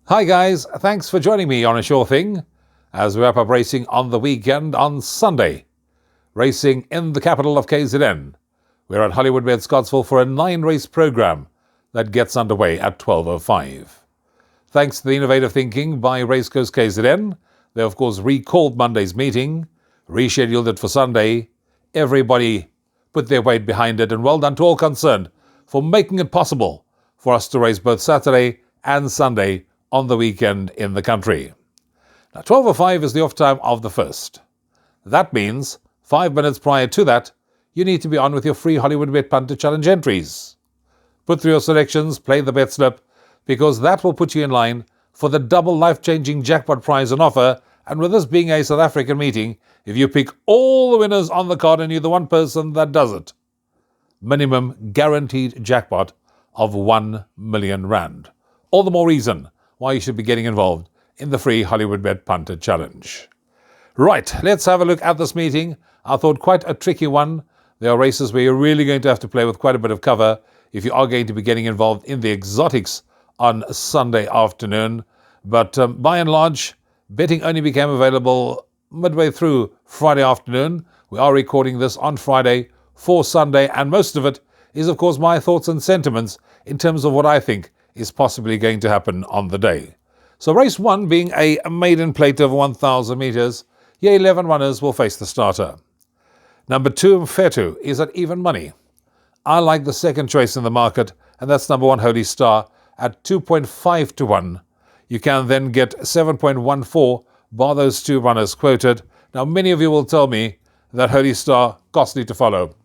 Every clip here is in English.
Hi guys, thanks for joining me on A Sure Thing as we wrap up racing on the weekend on Sunday. Racing in the capital of KZN. We're at Hollywoodbets Scottsville for a 9-race program that gets underway at 12:05. Thanks to the innovative thinking by Racecourse KZN, they of course recalled Monday's meeting, rescheduled it for Sunday. Everybody put their weight behind it, and well done to all concerned for making it possible for us to race both Saturday and Sunday on the weekend in the country. Now 12:05 is the off time of the first. That means 5 minutes prior to that, you need to be on with your free Hollywoodbet Punter Challenge entries. Put through your selections, play the bet slip, because that will put you in line for the double life-changing jackpot prize on offer. And with this being a South African meeting, if you pick all the winners on the card and you're the one person that does it, minimum guaranteed jackpot of 1 million rand. All the more reason why you should be getting involved in the free Hollywoodbet Punter Challenge. Right, let's have a look at this meeting. I thought quite a tricky one. There are races where you're really going to have to play with quite a bit of cover if you are going to be getting involved in the exotics on Sunday afternoon. But by and large, betting only became available midway through Friday afternoon. We are recording this on Friday for Sunday, and most of it is, of course, my thoughts and sentiments in terms of what I think is possibly going to happen on the day. So race 1 being a maiden plate of 1,000 meters, here 11 runners will face the starter. Number 2, Mfetu, is at even money. I like the second choice in the market, and that's number 1, Holy Star, at 2.5 to 1. You can then get 7.14 bar those 2 runners quoted. Now, many of you will tell me that Holy Star costly to follow.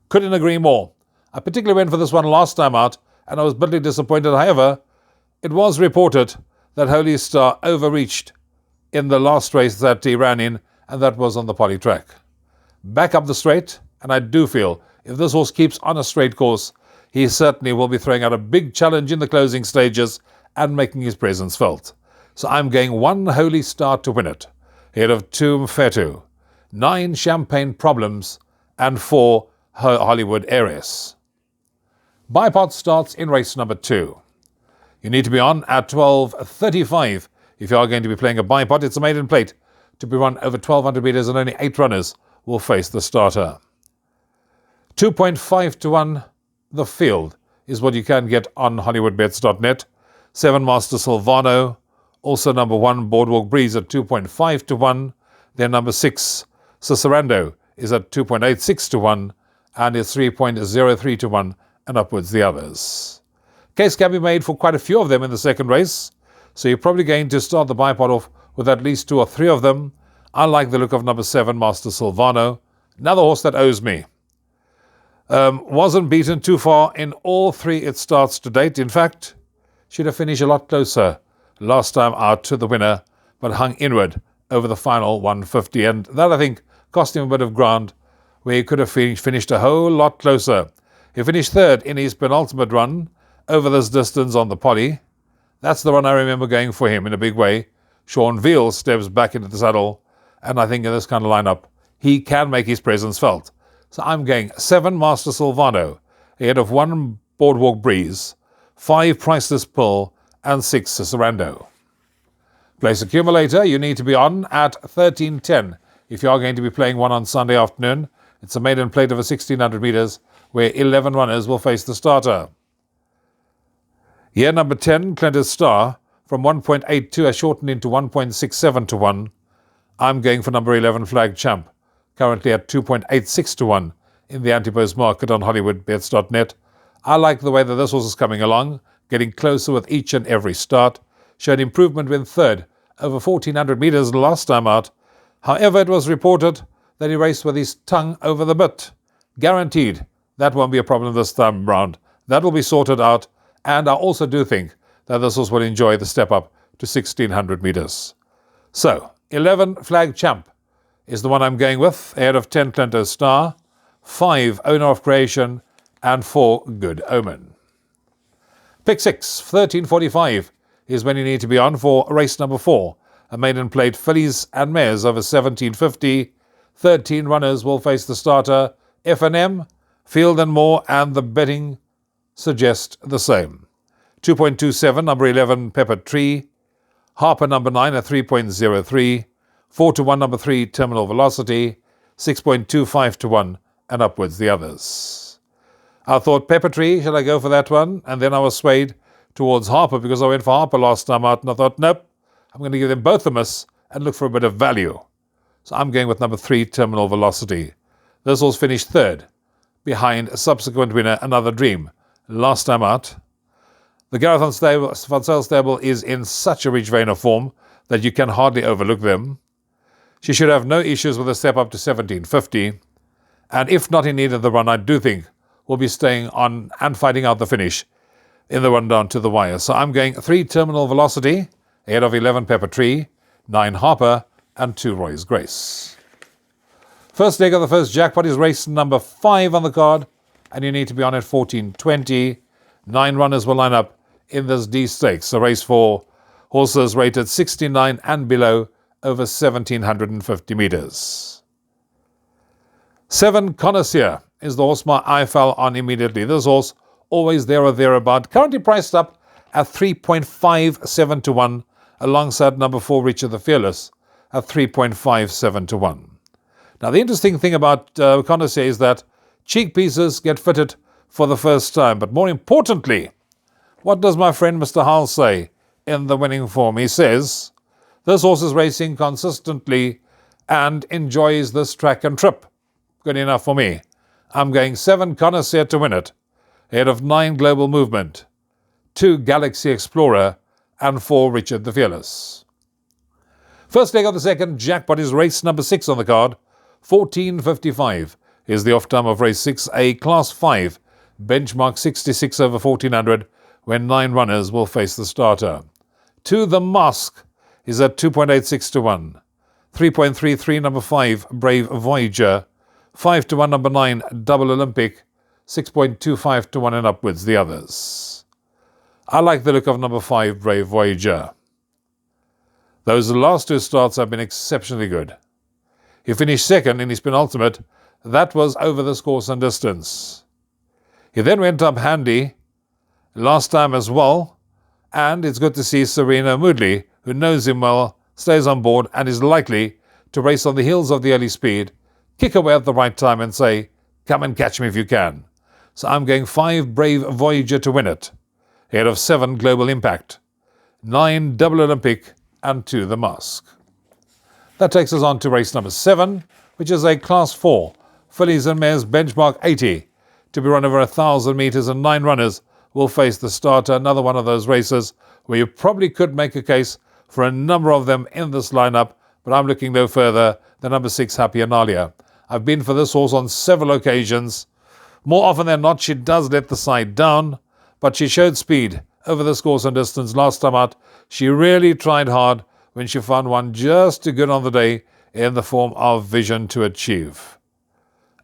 Couldn't agree more. I particularly went for this one last time out, and I was bitterly disappointed. However, it was reported that Holy Star overreached in the last race that he ran in, and that was on the poly track. Back up the straight, and I do feel if this horse keeps on a straight course, he certainly will be throwing out a big challenge in the closing stages and making his presence felt. So I'm going 1 Holy Star to win it, ahead of 2 Mfetu, 9 Champagne Problems, and 4 Hollywood Heiress. Bipod starts in race number 2. You need to be on at 12:35 if you are going to be playing a bipod. It's a maiden plate to be run over 1,200 meters, and only 8 runners will face the starter. 2.5 to 1, the field, is what you can get on hollywoodbets.net. 7 Master Silvano, also number 1 Boardwalk Breeze at 2.5 to 1. Then number 6 Cicerando is at 2.86 to 1, and it's 3.03 to 1, and upwards the others. Case can be made for quite a few of them in the second race, so you're probably going to start the bipod off with at least 2 or 3 of them. I like the look of number 7 Master Silvano, another horse that owes me. Wasn't beaten too far in all 3 its starts to date. In fact, should have finished a lot closer last time out to the winner, but hung inward over the final 150, and that I think cost him a bit of ground where he could have finished a whole lot closer. He finished 3rd in his penultimate run over this distance on the poly. That's the one I remember going for him in a big way. Sean Veal steps back into the saddle, and I think in this kind of lineup, he can make his presence felt. So I'm going 7 Master Silvano, ahead of 1 Boardwalk Breeze, 5 Priceless Pearl, and 6 Cicerando. Place accumulator, you need to be on at 13:10 if you are going to be playing one on Sunday afternoon. It's a maiden plate of 1,600 meters, where 11 runners will face the starter. Year number 10, Clintus Star, from 1.82 has shortened into 1.67 to 1. I'm going for number 11, Flag Champ, currently at 2.86 to 1 in the anti-post market on hollywoodbets.net. I like the way that this horse is coming along, getting closer with each and every start. Showed improvement when 3rd over 1,400 meters last time out. However, it was reported that he raced with his tongue over the bit. Guaranteed that won't be a problem this time round. That will be sorted out, and I also do think that this horse will enjoy the step up to 1,600 meters. So, 11 Flag Champ is the one I'm going with, ahead of 10 Clintus Star, 5 Owner of Creation, and 4 Good Omen. Pick 6, 13:45 is when you need to be on for race number 4, a maiden plate Phillies and Mares over 1750. 13 runners will face the starter. F&M, Field and More, and the betting suggest the same. 2.27, number 11 Pepper Tree, Harper number 9 at 3.03, 4 to 1 number 3 Terminal Velocity, 6.25 to 1 and upwards the others. I thought Pepper Tree, shall I go for that one? And then I was swayed towards Harper because I went for Harper last time out and I thought, nope, I'm going to give them both a miss and look for a bit of value. So I'm going with number 3 Terminal Velocity. This was finished third, behind a subsequent winner, Another Dream, last time out. The Gareth Van Zyl stable is in such a rich vein of form that you can hardly overlook them. She should have no issues with a step up to 1750. And if not in need of the run, I do think we'll be staying on and fighting out the finish in the run down to the wire. So I'm going 3 Terminal Velocity, ahead of 11 Pepper Tree, 9 Harper, and 2 Roy's Grace. First leg of the first jackpot is race number 5 on the card, and you need to be on at 14.20. 9 runners will line up in this D Stakes, a race for horses rated 69 and below over 1,750 metres. 7 Connoisseur is the horse my eye fell on immediately. This horse, always there or thereabout, currently priced up at 3.57 to 1, alongside number 4 Richard the Fearless at 3.57 to 1. Now, the interesting thing about Connoisseur is that cheek pieces get fitted for the first time, but more importantly, what does my friend Mr. Hull say in the winning form? He says, this horse is racing consistently and enjoys this track and trip. Good enough for me. I'm going 7 Connoisseur to win it, ahead of 9 Global Movement, 2 Galaxy Explorer, and 4 Richard the Fearless. First leg of the second jackpot is race number 6 on the card. 14.55 is the off time of race 6, a Class 5, benchmark 66 over 1400, when 9 runners will face the starter. 2 The Mask is at 2.86 to 1. 3.33 number 5 Brave Voyager. 5 to 1 number 9 Double Olympic. 6.25 to 1 and upwards the others. I like the look of number 5 Brave Voyager. Those last 2 starts have been exceptionally good. He finished second in his penultimate. That was over this course and distance. He then went up handy last time as well, and it's good to see Serena Moodley, who knows him well, stays on board and is likely to race on the heels of the early speed, kick away at the right time and say, come and catch me if you can. So I'm going 5 Brave Voyager to win it, ahead of 7 Global Impact, 9 Double Olympic, and 2 The Mask. That takes us on to race number 7, which is a Class 4, Phillies and Mares benchmark 80, to be run over 1,000 metres, and 9 runners will face the starter. Another one of those races where you probably could make a case for a number of them in this lineup, but I'm looking no further than number 6 Happy Analia. I've been for this horse on several occasions. More often than not, she does let the side down, but she showed speed over this course and distance last time out. She really tried hard when she found one just too good on the day in the form of Vision to Achieve.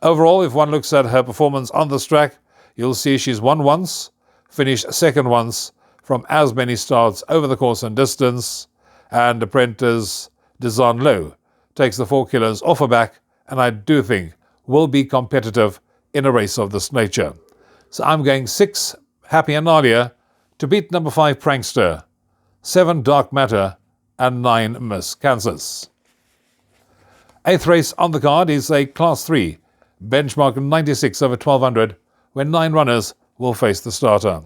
Overall, if one looks at her performance on this track, you'll see she's won once, finished second once from as many starts over the course and distance, and apprentice Desan Low takes the 4 kilos off her back, and I do think will be competitive in a race of this nature. So I'm going 6 Happy Analia to beat number 5 Prankster, 7 Dark Matter, and 9 Miss Kansas. 8th race on the card is a Class 3, benchmark 96 over 1200, when 9 runners will face the starter.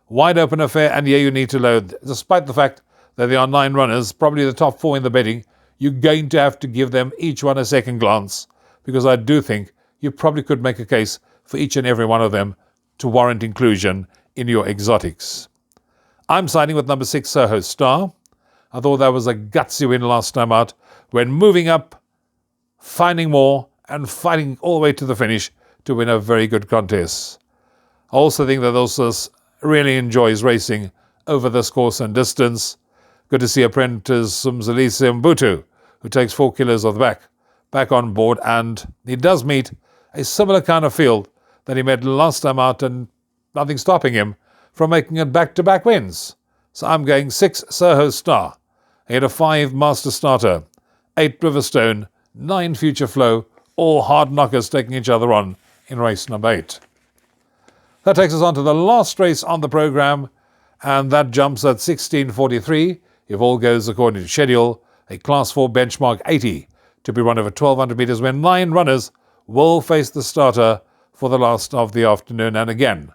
Wide open affair, and you need to load. Despite the fact that there are 9 runners, probably the top 4 in the betting, you're going to have to give them each one a second glance, because I do think you probably could make a case for each and every one of them to warrant inclusion in your exotics. I'm siding with number 6 Soho Star. I thought that was a gutsy win last time out, when moving up, finding more, and fighting all the way to the finish to win a very good contest. I also think that Ulsus really enjoys racing over this course and distance. Good to see apprentice Mzalisi Mbutu, who takes 4 kilos off the back on board, and he does meet a similar kind of field that he met last time out, and nothing stopping him from making it back-to-back wins. So I'm going 6 Soho Star, ahead of 5 Master Starter, 8 Riverstone, 9 Future Flow, all hard knockers taking each other on in race number 8. That takes us on to the last race on the programme, and that jumps at 16.43 if all goes according to schedule, a Class 4 benchmark 80 to be run over 1,200 metres when 9 runners will face the starter for the last of the afternoon. And again,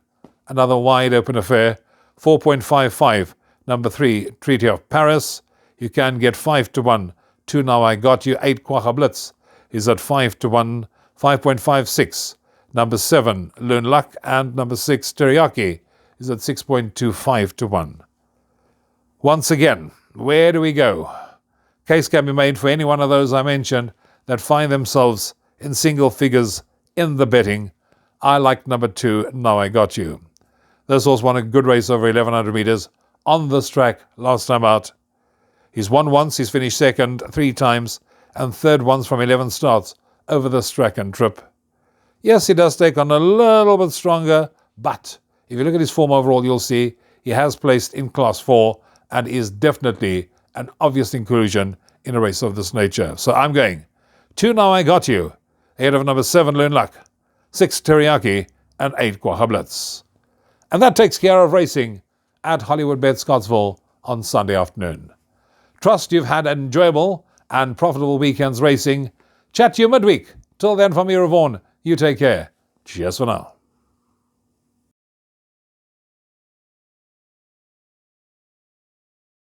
another wide open affair, 4.55, number 3, Treaty of Paris. You can get 5 to 1. 2 Now I Got You, 8 Quagga Blitz is at 5 to 1, 5.56. Number 7, Loon Luck, and number 6, Teryak is at 6.25 to 1. Once again, where do we go? Case can be made for any one of those I mentioned that find themselves in single figures in the betting. I like number 2, Now I Got You. This horse won a good race over 1,100 metres on this track last time out. He's won once, he's finished second 3 times, and third once from 11 starts over this track and trip. Yes, he does take on a little bit stronger, but if you look at his form overall, you'll see he has placed in Class 4 and is definitely an obvious inclusion in a race of this nature. So I'm going 2 Now I Got You, ahead of number 7, Loon Luck, 6, Teryak, and 8, Quagga Blitz. And that takes care of racing at Hollywoodbets Scottsville on Sunday afternoon. Trust you've had enjoyable and profitable weekends racing. Chat to you midweek. Till then, from me, Rouvaun, you take care. Cheers for now.